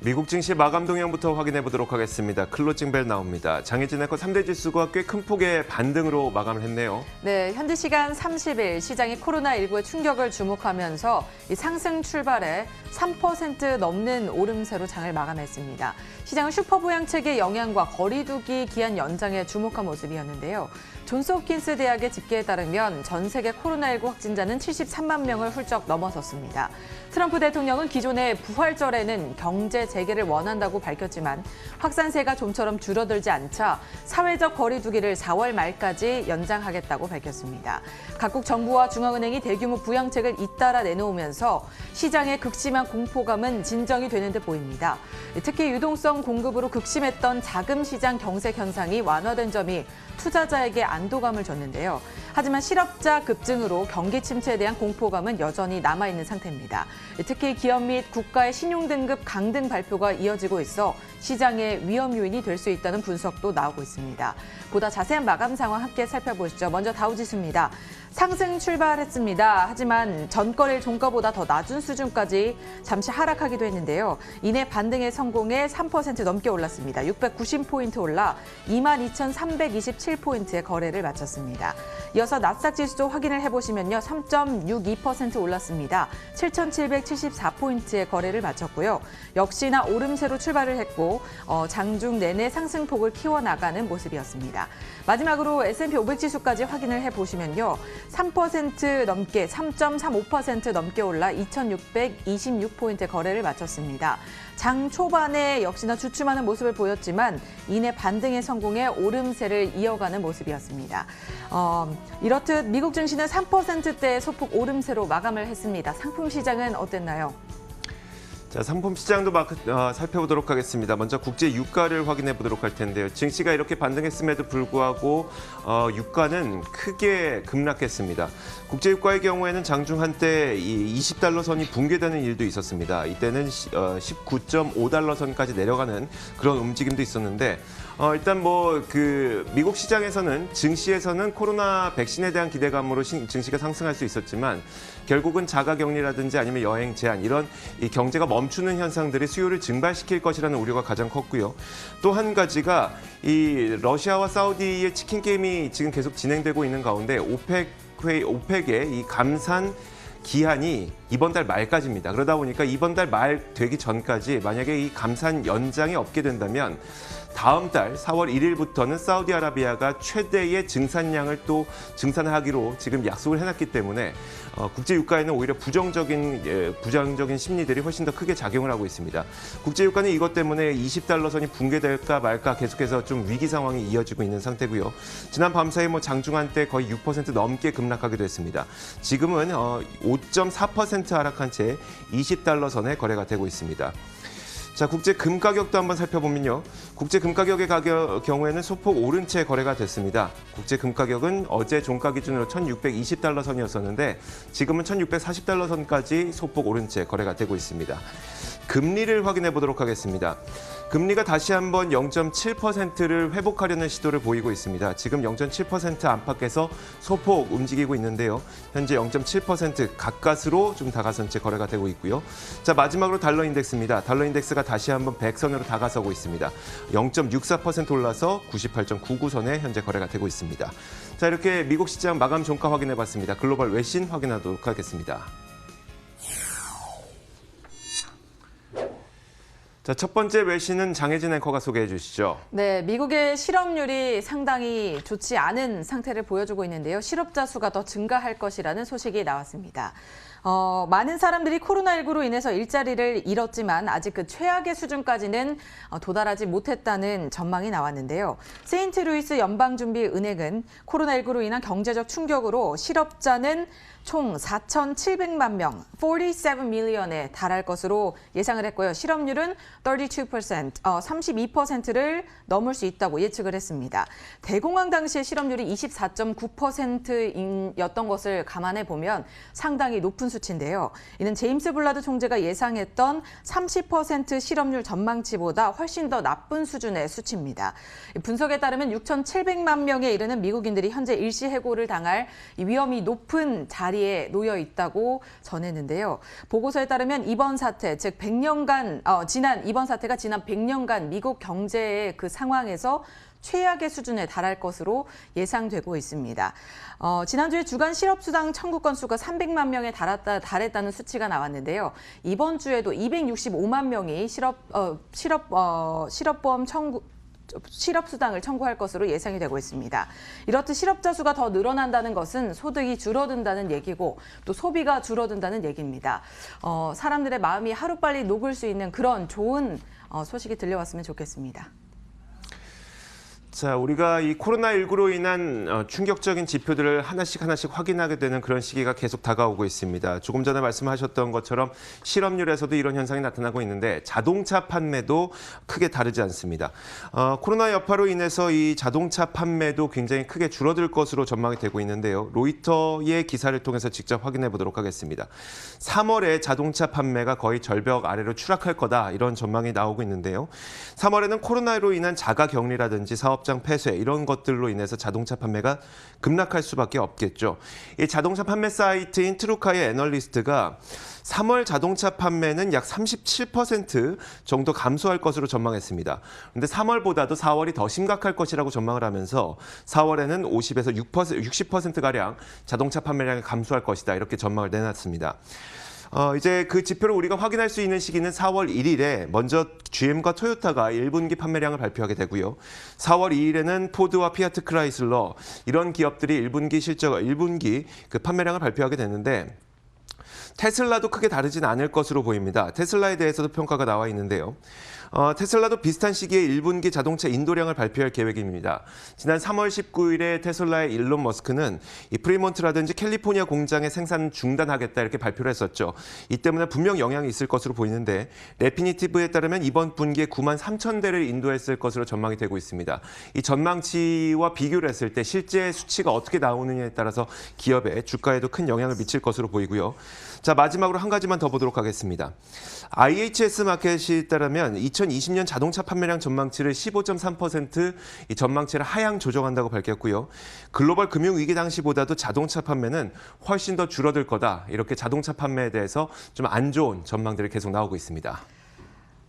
미국 증시 마감 동향부터 확인해 보도록 하겠습니다. 클로징 벨 나옵니다. 장해진 에코 3대 지수가 꽤 큰 폭의 반등으로 마감을 했네요. 네, 현지 시간 30일 시장이 코로나19의 충격을 주목하면서 이 상승 출발에 3% 넘는 오름세로 장을 마감했습니다. 시장은 슈퍼부양책의 영향과 거리두기 기한 연장에 주목한 모습이었는데요. 존스홉킨스 대학의 집계에 따르면 전 세계 코로나19 확진자는 73만 명을 훌쩍 넘어섰습니다. 트럼프 대통령은 기존의 부활절에는 경제 재개를 원한다고 밝혔지만 확산세가 좀처럼 줄어들지 않자 사회적 거리두기를 4월 말까지 연장하겠다고 밝혔습니다. 각국 정부와 중앙은행이 대규모 부양책을 잇따라 내놓으면서 시장의 극심한 공포감은 진정이 되는 듯 보입니다. 특히 유동성 공급으로 극심했던 자금 시장 경색 현상이 완화된 점이 투자자에게 안도감을 줬는데요. 하지만 실업자 급증으로 경기 침체에 대한 공포감은 여전히 남아있는 상태입니다. 특히 기업 및 국가의 신용등급 강등 발표가 이어지고 있어 시장의 위험 요인이 될 수 있다는 분석도 나오고 있습니다. 보다 자세한 마감 상황 함께 살펴보시죠. 먼저 다우지수입니다. 상승 출발했습니다. 하지만 전거래일 종가보다 더 낮은 수준까지 잠시 하락하기도 했는데요. 이내 반등에 성공해 3% 넘게 올랐습니다. 690포인트 올라 22,327포인트의 거래를 마쳤습니다. 이어서 나스닥 지수도 확인을 해보시면요. 3.62% 올랐습니다. 7,774포인트의 거래를 마쳤고요. 역시나 오름세로 출발을 했고 장중 내내 상승폭을 키워나가는 모습이었습니다. 마지막으로 S&P 500 지수까지 확인을 해보시면요. 3% 넘게, 3.35% 넘게 올라 2,626포인트 거래를 마쳤습니다. 장 초반에 역시나 주춤하는 모습을 보였지만 이내 반등에 성공해 오름세를 이어가는 모습이었습니다. 이렇듯 미국 증시는 3%대 소폭 오름세로 마감을 했습니다. 상품 시장은 어땠나요? 자, 상품 시장도 살펴보도록 하겠습니다. 먼저 국제 유가를 확인해 보도록 할 텐데요. 증시가 이렇게 반등했음에도 불구하고 유가는 크게 급락했습니다. 국제 유가의 경우에는 장중 한때 이 20달러 선이 붕괴되는 일도 있었습니다. 이때는 19.5달러 선까지 내려가는 그런 움직임도 있었는데 일단 미국 시장에서는 증시에서는 코로나 백신에 대한 기대감으로 증시가 상승할 수 있었지만 결국은 자가격리라든지 아니면 여행 제한 이런 이 경제가 멈추는 현상들이 수요를 증발시킬 것이라는 우려가 가장 컸고요. 또 한 가지가 이 러시아와 사우디의 치킨 게임이 지금 계속 진행되고 있는 가운데 오펙의 이 감산 기한이 이번 달 말까지입니다. 그러다 보니까 이번 달 말 되기 전까지 만약에 이 감산 연장이 없게 된다면 다음 달 4월 1일부터는 사우디아라비아가 최대의 증산량을 또 증산하기로 지금 약속을 해놨기 때문에 국제 유가에는 오히려 부정적인 심리들이 훨씬 더 크게 작용을 하고 있습니다. 국제 유가는 이것 때문에 20달러 선이 붕괴될까 말까 계속해서 좀 위기 상황이 이어지고 있는 상태고요. 지난 밤사이 장중한 때 거의 6% 넘게 급락하기도 했습니다. 지금은 5.4% 하락한 채 20달러 선에 거래가 되고 있습니다. 자, 국제 금 가격도 한번 살펴보면요. 국제 금 가격의 경우에는 소폭 오른 채 거래가 됐습니다. 국제 금 가격은 어제 종가 기준으로 1,620달러 선이었었는데 지금은 1,640달러 선까지 소폭 오른 채 거래가 되고 있습니다. 금리를 확인해 보도록 하겠습니다. 금리가 다시 한번 0.7%를 회복하려는 시도를 보이고 있습니다. 지금 0.7% 안팎에서 소폭 움직이고 있는데요. 현재 0.7% 가까스로 좀 다가선 채 거래가 되고 있고요. 자, 마지막으로 달러 인덱스입니다. 달러 인덱스가 다시 한번 100선으로 다가서고 있습니다. 0.64% 올라서 98.99선에 현재 거래가 되고 있습니다. 자, 이렇게 미국 시장 마감 종가 확인해 봤습니다. 글로벌 외신 확인하도록 하겠습니다. 자, 첫 번째 외신은 장혜진 앵커가 소개해 주시죠. 네, 미국의 실업률이 상당히 좋지 않은 상태를 보여주고 있는데요. 실업자 수가 더 증가할 것이라는 소식이 나왔습니다. 많은 사람들이 코로나19로 인해서 일자리를 잃었지만 아직 그 최악의 수준까지는 도달하지 못했다는 전망이 나왔는데요. 세인트루이스 연방준비은행은 코로나19로 인한 경제적 충격으로 실업자는 총 4,700만 명, 47 million에 달할 것으로 예상을 했고요. 실업률은 32%, 32%를 넘을 수 있다고 예측을 했습니다. 대공황 당시의 실업률이 24.9%였던 것을 감안해 보면 상당히 높은 수치인데요. 이는 제임스 블라드 총재가 예상했던 30% 실업률 전망치보다 훨씬 더 나쁜 수준의 수치입니다. 분석에 따르면 6,700만 명에 이르는 미국인들이 현재 일시해고를 당할 위험이 높은 자리에 놓여 있다고 전했는데요. 보고서에 따르면 이번 사태, 즉 이번 사태가 지난 100년간 미국 경제의 그 상황에서 최악의 수준에 달할 것으로 예상되고 있습니다. 지난주에 주간 실업수당 청구 건수가 300만 명에 달했다는 수치가 나왔는데요. 이번 주에도 265만 명이 실업수당을 청구할 것으로 예상이 되고 있습니다. 이렇듯 실업자 수가 더 늘어난다는 것은 소득이 줄어든다는 얘기고 또 소비가 줄어든다는 얘기입니다. 사람들의 마음이 하루빨리 녹을 수 있는 그런 좋은 소식이 들려왔으면 좋겠습니다. 자, 우리가 이 코로나19로 인한 충격적인 지표들을 하나씩 확인하게 되는 그런 시기가 계속 다가오고 있습니다. 조금 전에 말씀하셨던 것처럼 실업률에서도 이런 현상이 나타나고 있는데 자동차 판매도 크게 다르지 않습니다. 코로나 여파로 인해서 이 자동차 판매도 굉장히 크게 줄어들 것으로 전망이 되고 있는데요. 로이터의 기사를 통해서 직접 확인해 보도록 하겠습니다. 3월에 자동차 판매가 거의 절벽 아래로 추락할 거다 이런 전망이 나오고 있는데요. 3월에는 코로나로 인한 자가 격리라든지 사업장 폐쇄 이런 것들로 인해서 자동차 판매가 급락할 수밖에 없겠죠. 이 자동차 판매 사이트인 트루카의 애널리스트가 3월 자동차 판매는 약 37% 정도 감소할 것으로 전망했습니다. 그런데 3월보다도 4월이 더 심각할 것이라고 전망을 하면서 4월에는 50에서 60%가량 자동차 판매량이 감소할 것이다 이렇게 전망을 내놨습니다. 이제 그 지표를 우리가 확인할 수 있는 시기는 4월 1일에 먼저 GM과 토요타가 1분기 판매량을 발표하게 되고요. 4월 2일에는 포드와 피아트 크라이슬러 이런 기업들이 1분기 그 판매량을 발표하게 되는데 테슬라도 크게 다르진 않을 것으로 보입니다. 테슬라에 대해서도 평가가 나와 있는데요. 테슬라도 비슷한 시기에 1분기 자동차 인도량을 발표할 계획입니다. 지난 3월 19일에 테슬라의 일론 머스크는 이 프리몬트라든지 캘리포니아 공장의 생산 중단하겠다 이렇게 발표를 했었죠. 이 때문에 분명 영향이 있을 것으로 보이는데 레피니티브에 따르면 이번 분기에 9만 3천 대를 인도했을 것으로 전망이 되고 있습니다. 이 전망치와 비교를 했을 때 실제 수치가 어떻게 나오느냐에 따라서 기업의 주가에도 큰 영향을 미칠 것으로 보이고요. 자, 마지막으로 한 가지만 더 보도록 하겠습니다. IHS 마켓이 따르면 2020년 자동차 판매량 전망치를 15.3% 이 전망치를 하향 조정한다고 밝혔고요. 글로벌 금융위기 당시보다도 자동차 판매는 훨씬 더 줄어들 거다. 이렇게 자동차 판매에 대해서 좀 안 좋은 전망들이 계속 나오고 있습니다.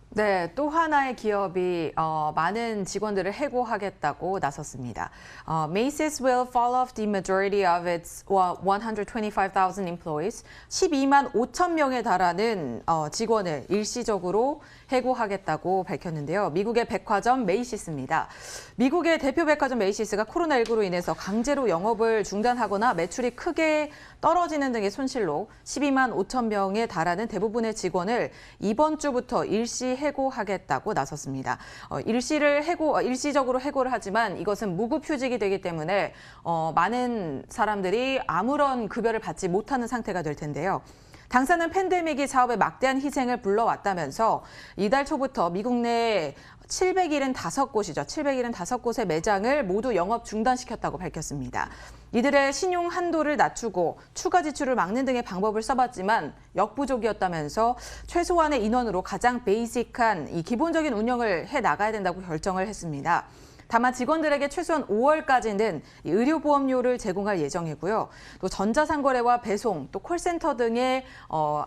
네, 또 하나의 기업이 많은 직원들을 해고하겠다고 나섰습니다. Macy's will fall off the majority of its 125,000 employees, 12만 5천 명에 달하는 직원을 일시적으로 해고하겠다고 밝혔는데요. 미국의 백화점 메이시스입니다. 미국의 대표 백화점 메이시스가 코로나19로 인해서 강제로 영업을 중단하거나 매출이 크게 떨어지는 등의 손실로 12만 5천 명에 달하는 대부분의 직원을 이번 주부터 일시 해고하겠다고 나섰습니다. 일시적으로 해고를 하지만 이것은 무급휴직이 되기 때문에 많은 사람들이 아무런 급여를 받지 못하는 상태가 될 텐데요. 당사는 팬데믹이 사업에 막대한 희생을 불러왔다면서 이달 초부터 미국 내 775곳의 매장을 모두 영업 중단시켰다고 밝혔습니다. 이들의 신용 한도를 낮추고 추가 지출을 막는 등의 방법을 써봤지만 역부족이었다면서 최소한의 인원으로 가장 베이직한 이 기본적인 운영을 해나가야 된다고 결정을 했습니다. 다만 직원들에게 최소한 5월까지는 의료보험료를 제공할 예정이고요. 또 전자상거래와 배송, 또 콜센터 등의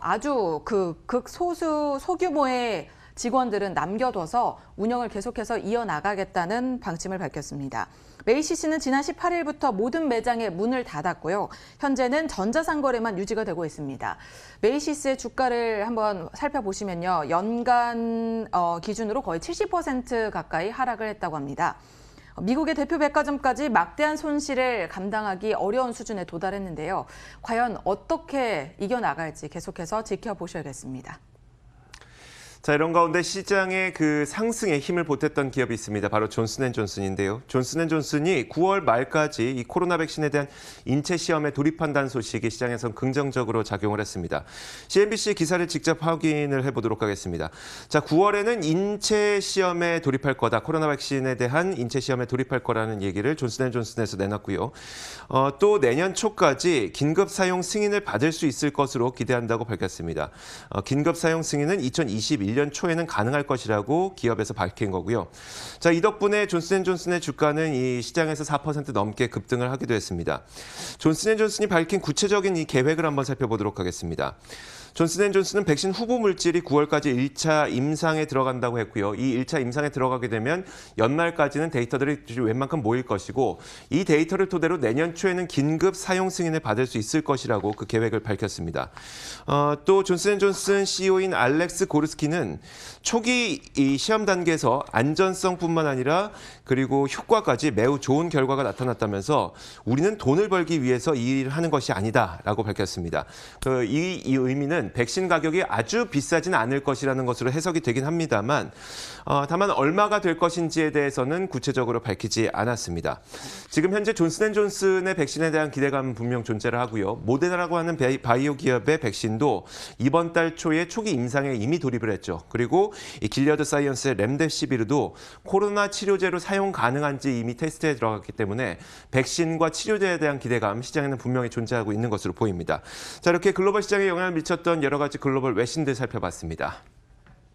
아주 극소수 소규모의 직원들은 남겨둬서 운영을 계속해서 이어나가겠다는 방침을 밝혔습니다. 메이시스는 지난 18일부터 모든 매장의 문을 닫았고요. 현재는 전자상거래만 유지가 되고 있습니다. 메이시스의 주가를 한번 살펴보시면요. 연간 기준으로 거의 70% 가까이 하락을 했다고 합니다. 미국의 대표 백화점까지 막대한 손실을 감당하기 어려운 수준에 도달했는데요. 과연 어떻게 이겨나갈지 계속해서 지켜보셔야겠습니다. 자, 이런 가운데 시장의 그 상승에 힘을 보탰던 기업이 있습니다. 바로 존슨앤존슨인데요. 존슨앤존슨이 9월 말까지 이 코로나 백신에 대한 인체 시험에 돌입한다는 소식이 시장에선 긍정적으로 작용을 했습니다. CNBC 기사를 직접 확인을 해보도록 하겠습니다. 자, 9월에는 인체 시험에 돌입할 거다. 코로나 백신에 대한 인체 시험에 돌입할 거라는 얘기를 존슨앤존슨에서 내놨고요. 또 내년 초까지 긴급 사용 승인을 받을 수 있을 것으로 기대한다고 밝혔습니다. 긴급 사용 승인은 2021년 초에는 가능할 것이라고 기업에서 밝힌 거고요. 자, 이 덕분에 존슨앤존슨의 주가는 이 시장에서 4% 넘게 급등을 하기도 했습니다. 존슨앤존슨이 밝힌 구체적인 이 계획을 한번 살펴보도록 하겠습니다. 존슨앤존슨은 백신 후보 물질이 9월까지 1차 임상에 들어간다고 했고요. 이 1차 임상에 들어가게 되면 연말까지는 데이터들이 웬만큼 모일 것이고 이 데이터를 토대로 내년 초에는 긴급 사용 승인을 받을 수 있을 것이라고 그 계획을 밝혔습니다. 또 존슨앤존슨 CEO인 알렉스 고르스키는 초기 이 시험 단계에서 안전성뿐만 아니라 그리고 효과까지 매우 좋은 결과가 나타났다면서 우리는 돈을 벌기 위해서 이 일을 하는 것이 아니다라고 밝혔습니다. 이 의미는 백신 가격이 아주 비싸진 않을 것이라는 것으로 해석이 되긴 합니다만 다만 얼마가 될 것인지에 대해서는 구체적으로 밝히지 않았습니다. 지금 현재 존슨앤존슨의 백신에 대한 기대감은 분명 존재를 하고요. 모데나라고 하는 바이오 기업의 백신도 이번 달 초에 초기 임상에 이미 돌입을 했죠. 그리고 이 길리어드 사이언스의 렘데시비르도 코로나 치료제로 사용 가능한지 이미 테스트에 들어갔기 때문에 백신과 치료제에 대한 기대감 시장에는 분명히 존재하고 있는 것으로 보입니다. 자, 이렇게 글로벌 시장에 영향을 미쳤던 여러 가지 글로벌 외신들 살펴봤습니다.